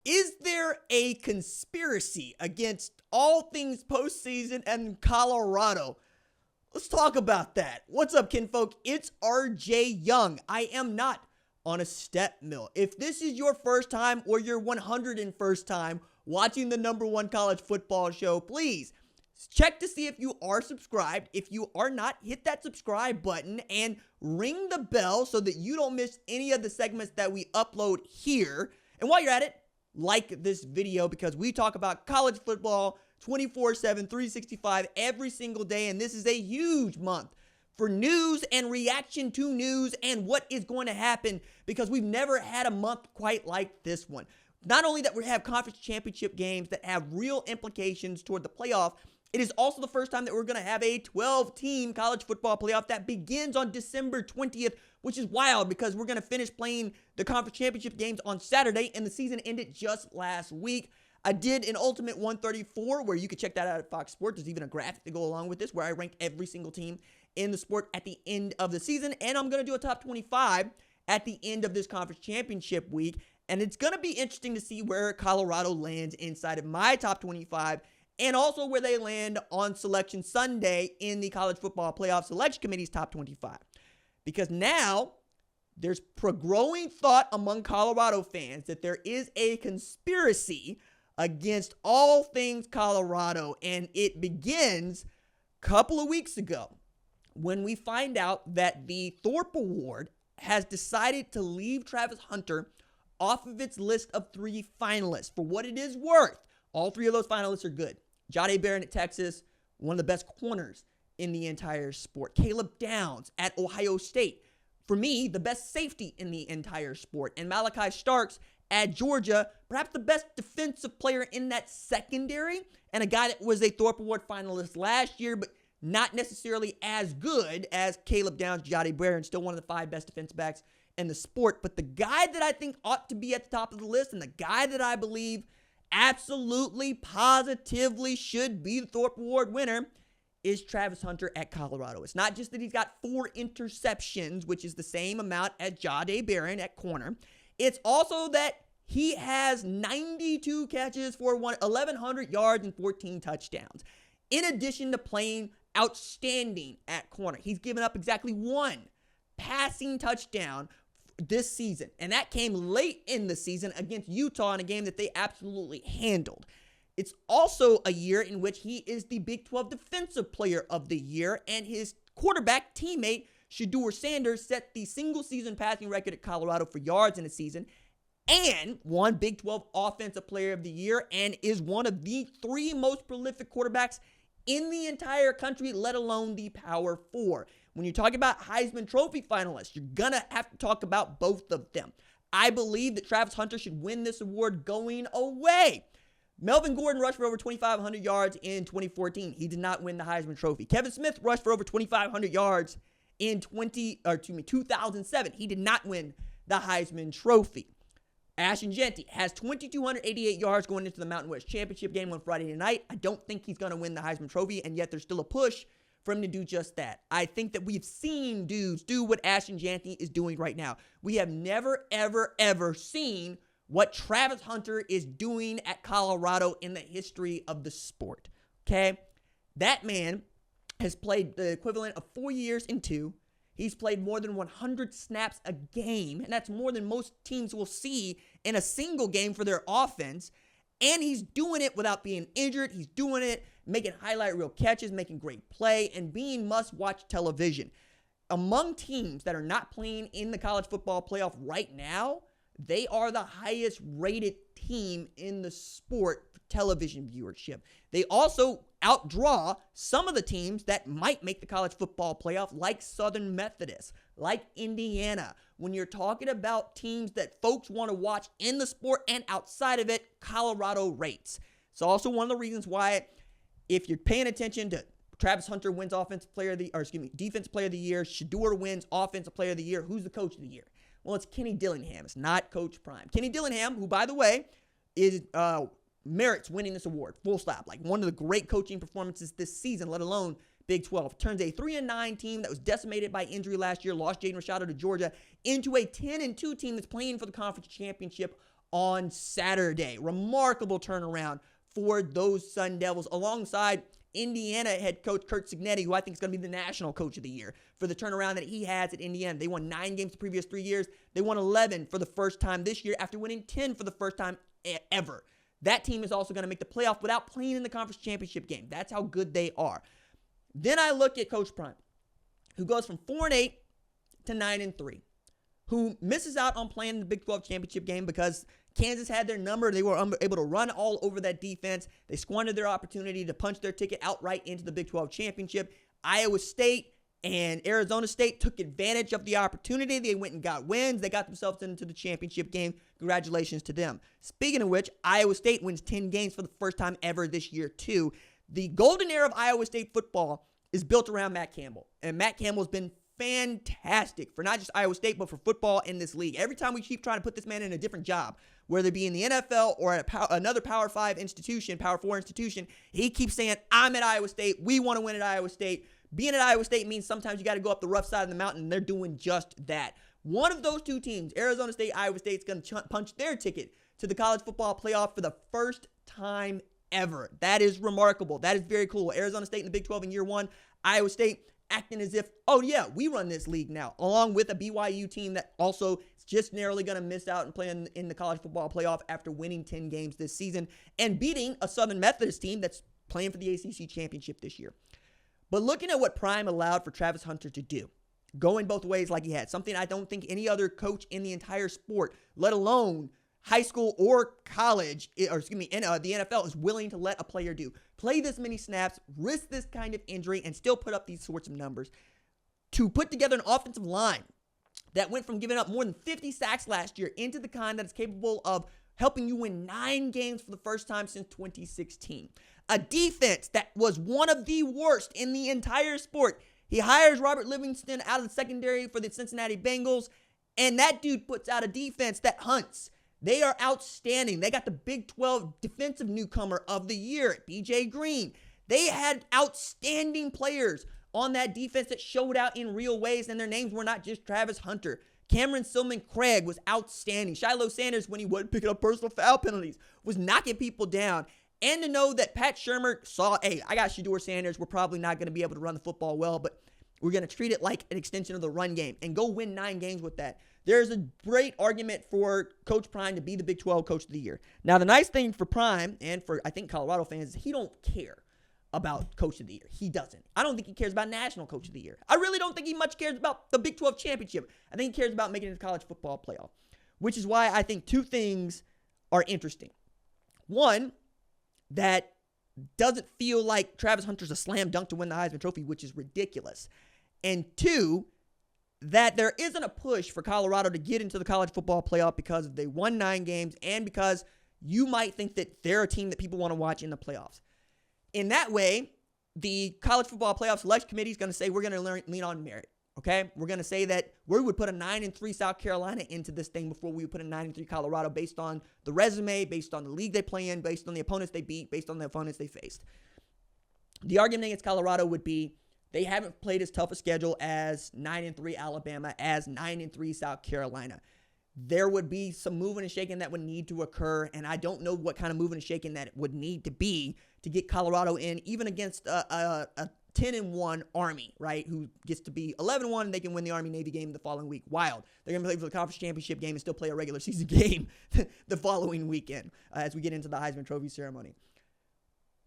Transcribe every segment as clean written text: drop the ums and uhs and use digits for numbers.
Is there a conspiracy against all things postseason and Colorado? Let's talk about that. What's up, kinfolk? It's RJ Young. I am not on a step mill. If this is your first time or your 101st time watching the #1 college football show, please check to see if you are subscribed. If you are not, hit that subscribe button and ring the bell so that you don't miss any of the segments that we upload here. And while you're at it, like this video because we talk about college football 24/7, 365 every single day. And this is a huge month for news and reaction to news and what is going to happen because we've never had a month quite like this one. Not only that we have conference championship games that have real implications toward the playoff, it is also the first time that we're going to have a 12-team college football playoff that begins on December 20th, which is wild because we're going to finish playing the conference championship games on Saturday, and the season ended just last week. I did an Ultimate 134 where you can check that out at Fox Sports. There's even a graphic to go along with this where I rank every single team in the sport at the end of the season, and I'm going to do a top 25 at the end of this conference championship week, and it's going to be interesting to see where Colorado lands inside of my top 25 and also where they land on Selection Sunday in the College Football Playoff Selection Committee's top 25. Because now there's growing thought among Colorado fans that there is a conspiracy against all things Colorado. And it begins a couple of weeks ago when we find out that the Thorpe Award has decided to leave Travis Hunter off of its list of 3 finalists. For what it is worth, all 3 of those finalists are good. Jahdae Barron at Texas, one of the best corners in the entire sport. Caleb Downs at Ohio State, for me, the best safety in the entire sport. And Malachi Starks at Georgia, perhaps the best defensive player in that secondary, and a guy that was a Thorpe Award finalist last year, but not necessarily as good as Caleb Downs, Jahdae Barron, still one of the 5 best defensive backs in the sport. But the guy that I think ought to be at the top of the list, and the guy that I believe absolutely, positively should be the Thorpe Award winner, is Travis Hunter at Colorado. It's not just that he's got 4 interceptions, which is the same amount as Jahdae Barron at corner. It's also that he has 92 catches for 1,100 yards and 14 touchdowns. In addition to playing outstanding at corner, he's given up exactly 1 passing touchdown this season, and that came late in the season against Utah in a game that they absolutely handled. It's also a year in which he is the Big 12 Defensive Player of the Year, and his quarterback teammate, Shedeur Sanders, set the single-season passing record at Colorado for yards in a season and won Big 12 Offensive Player of the Year and is one of the 3 most prolific quarterbacks in the entire country, let alone the Power 4. When you're talking about Heisman Trophy finalists, you're going to have to talk about both of them. I believe that Travis Hunter should win this award going away. Melvin Gordon rushed for over 2,500 yards in 2014. He did not win the Heisman Trophy. Kevin Smith rushed for over 2,500 yards in 2007. He did not win the Heisman Trophy. Ashton Jeanty has 2,288 yards going into the Mountain West Championship game on Friday night. I don't think he's going to win the Heisman Trophy, and yet there's still a push for him to do just that. I think that we've seen dudes do what Ashton Jeanty is doing right now. We have never, ever, ever seen what Travis Hunter is doing at Colorado in the history of the sport. Okay? That man has played the equivalent of 4 years in 2. He's played more than 100 snaps a game, and that's more than most teams will see in a single game for their offense. And he's doing it without being injured. He's doing it, making highlight reel catches, making great play, and being must-watch television. Among teams that are not playing in the college football playoff right now, they are the highest rated team in the sport for television viewership. They also outdraw some of the teams that might make the college football playoff, like Southern Methodist, like Indiana. When you're talking about teams that folks want to watch in the sport and outside of it, Colorado rates. It's also one of the reasons why, if you're paying attention to Travis Hunter wins defensive player of the year, Shedeur wins offensive player of the year, who's the coach of the year? Well, it's Kenny Dillingham. It's not Coach Prime. Kenny Dillingham, who, by the way, is merits winning this award, full stop. Like one of the great coaching performances this season, let alone Big 12. Turns a 3-9 team that was decimated by injury last year, lost Jaden Rashado to Georgia, into a 10-2 team that's playing for the conference championship on Saturday. Remarkable turnaround for those Sun Devils alongside Indiana head coach Curt Cignetti, who I think is going to be the national coach of the year for the turnaround that he has at Indiana. They won 9 games the previous 3 years. They won 11 for the first time this year after winning 10 for the first time ever. That team is also going to make the playoff without playing in the conference championship game. That's how good they are. Then I look at Coach Prime, who goes from 4-8 to 9-3, who misses out on playing the Big 12 championship game because Kansas had their number. They were able to run all over that defense. They squandered their opportunity to punch their ticket outright into the Big 12 championship. Iowa State and Arizona State took advantage of the opportunity. They went and got wins. They got themselves into the championship game. Congratulations to them. Speaking of which, Iowa State wins 10 games for the first time ever this year, too. The golden era of Iowa State football is built around Matt Campbell. And Matt Campbell has been fantastic for not just Iowa State, but for football in this league. Every time we keep trying to put this man in a different job, whether it be in the NFL or at another Power 5 institution, Power 4 institution, he keeps saying, I'm at Iowa State. We want to win at Iowa State. Being at Iowa State means sometimes you got to go up the rough side of the mountain, and they're doing just that. One of those two teams, Arizona State, Iowa State, is going to punch their ticket to the college football playoff for the first time ever. That is remarkable. That is very cool. Arizona State in the Big 12 in year one. Iowa State acting as if, oh yeah, we run this league now, along with a BYU team that also is just narrowly going to miss out and play in the college football playoff after winning 10 games this season and beating a Southern Methodist team that's playing for the ACC championship this year. But looking at what Prime allowed for Travis Hunter to do, going both ways like he had, something I don't think any other coach in the entire sport, let alone high school or college, the NFL is willing to let a player do. Play this many snaps, risk this kind of injury, and still put up these sorts of numbers. To put together an offensive line that went from giving up more than 50 sacks last year into the kind that is capable of helping you win 9 games for the first time since 2016. A defense that was one of the worst in the entire sport. He hires Robert Livingston out of the secondary for the Cincinnati Bengals, and that dude puts out a defense that hunts. They are outstanding. They got the Big 12 Defensive Newcomer of the Year, B.J. Green. They had outstanding players on that defense that showed out in real ways, and their names were not just Travis Hunter. Cameron Silman Craig was outstanding. Shiloh Sanders, when he wasn't picking up personal foul penalties, was knocking people down. And to know that Pat Shurmur saw, hey, I got Shedeur Sanders. We're probably not going to be able to run the football well, but we're going to treat it like an extension of the run game and go win 9 games with that. There's a great argument for Coach Prime to be the Big 12 Coach of the Year. Now, the nice thing for Prime and for, I think, Colorado fans is he don't care about Coach of the Year. He doesn't. I don't think he cares about National Coach of the Year. I really don't think he much cares about the Big 12 championship. I think he cares about making it to the college football playoff, which is why I think 2 things are interesting. One, that doesn't feel like Travis Hunter's a slam dunk to win the Heisman Trophy, which is ridiculous. And 2, that there isn't a push for Colorado to get into the college football playoff because they won 9 games and because you might think that they're a team that people want to watch in the playoffs. In that way, the college football playoff selection committee is going to say we're going to lean on merit. Okay, we're going to say that we would put a 9-3 South Carolina into this thing before we would put a 9-3 Colorado based on the resume, based on the league they play in, based on the opponents they beat, based on the opponents they faced. The argument against Colorado would be they haven't played as tough a schedule as 9-3 Alabama, as 9-3 South Carolina. There would be some moving and shaking that would need to occur, and I don't know what kind of moving and shaking that it would need to be to get Colorado in, even against a 10-1 Army, right, who gets to be 11-1 and they can win the Army-Navy game the following week. Wild. They're going to play for the conference championship game and still play a regular season game the following weekend as we get into the Heisman Trophy ceremony.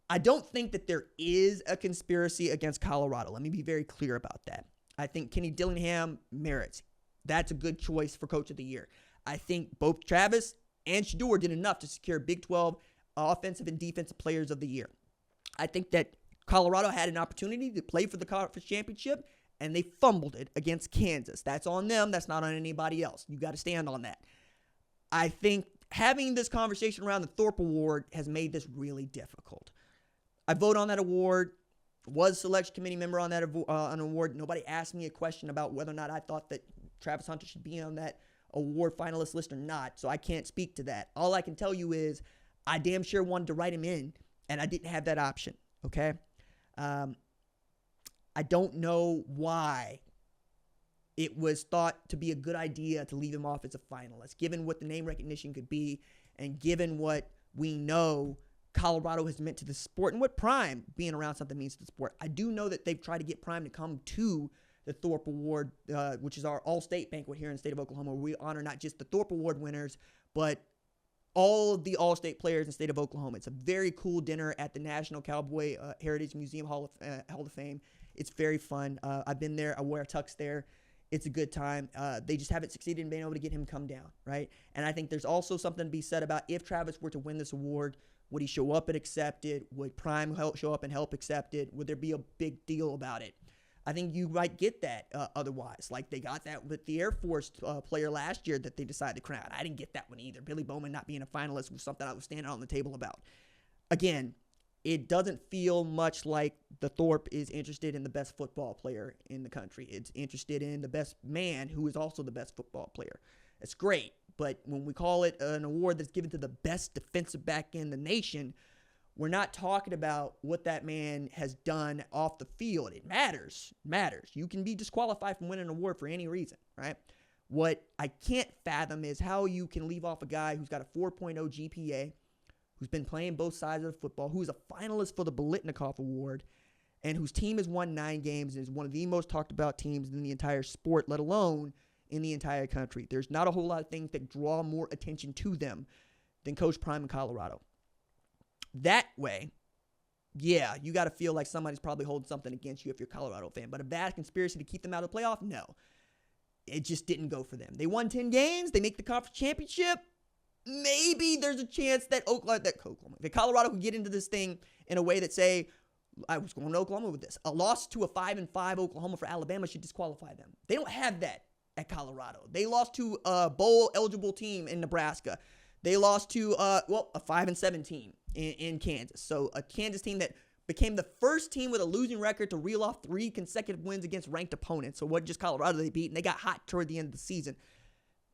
I don't think that there is a conspiracy against Colorado. Let me be very clear about that. I think Kenny Dillingham merits. That's a good choice for Coach of the Year. I think both Travis and Shedeur did enough to secure Big 12 offensive and defensive players of the year. I think that Colorado had an opportunity to play for the conference championship, and they fumbled it against Kansas. That's on them. That's not on anybody else. You got to stand on that. I think having this conversation around the Thorpe Award has made this really difficult. I vote on that award, was selection committee member on that award. Nobody asked me a question about whether or not I thought that Travis Hunter should be on that award finalist list or not, so I can't speak to that. All I can tell you is I damn sure wanted to write him in, and I didn't have that option, okay? I don't know why it was thought to be a good idea to leave him off as a finalist, given what the name recognition could be and given what we know Colorado has meant to the sport and what Prime being around something means to the sport. I do know that they've tried to get Prime to come to the Thorpe Award, which is our all-state banquet here in the state of Oklahoma, where we honor not just the Thorpe Award winners, but all of the all-state players in the state of Oklahoma. It's a very cool dinner at the National Cowboy Heritage Museum Hall of Fame. It's very fun. I've been there. I wear a tux there. It's a good time. They just haven't succeeded in being able to get him come down, right? And I think there's also something to be said about if Travis were to win this award, would he show up and accept it? Would Prime show up and help accept it? Would there be a big deal about it? I think you might get that otherwise. Like they got that with the Air Force player last year that they decided to crown. I didn't get that one either. Billy Bowman not being a finalist was something I was standing on the table about. Again, it doesn't feel much like the Thorpe is interested in the best football player in the country. It's interested in the best man who is also the best football player. It's great, but when we call it an award that's given to the best defensive back in the nation, we're not talking about what that man has done off the field. It matters. You can be disqualified from winning an award for any reason, right? What I can't fathom is how you can leave off a guy who's got a 4.0 GPA, who's been playing both sides of the football, who is a finalist for the Biletnikoff Award, and whose team has won 9 games and is one of the most talked about teams in the entire sport, let alone in the entire country. There's not a whole lot of things that draw more attention to them than Coach Prime in Colorado. That way, yeah, you got to feel like somebody's probably holding something against you if you're a Colorado fan. But a bad conspiracy to keep them out of the playoff? No. It just didn't go for them. They won 10 games. They make the conference championship. Maybe there's a chance that Colorado could get into this thing in a way that, say, I was going to Oklahoma with this. A loss to a 5-5 Oklahoma for Alabama should disqualify them. They don't have that at Colorado. They lost to a bowl-eligible team in Nebraska. They lost to, a 5-7 team in Kansas. So a Kansas team that became the first team with a losing record to reel off 3 consecutive wins against ranked opponents. So it wasn't just Colorado they beat, and they got hot toward the end of the season.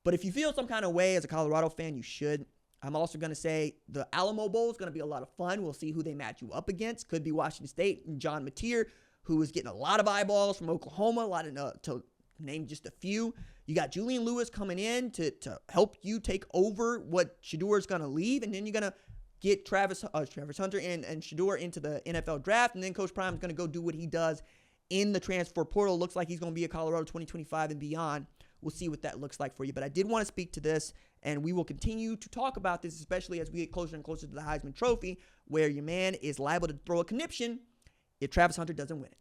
But if you feel some kind of way as a Colorado fan, you should. I'm also going to say the Alamo Bowl is going to be a lot of fun. We'll see who they match you up against. Could be Washington State and John Mateer, who is getting a lot of eyeballs from Oklahoma, to name just a few. You got Julian Lewis coming in to help you take over what Shedeur is going to leave, and then you're going to get Travis Hunter and Shedeur into the NFL draft, and then Coach Prime is going to go do what he does in the transfer portal. Looks like he's going to be a Colorado 2025 and beyond. We'll see what that looks like for you. But I did want to speak to this, and we will continue to talk about this, especially as we get closer and closer to the Heisman Trophy, where your man is liable to throw a conniption if Travis Hunter doesn't win it.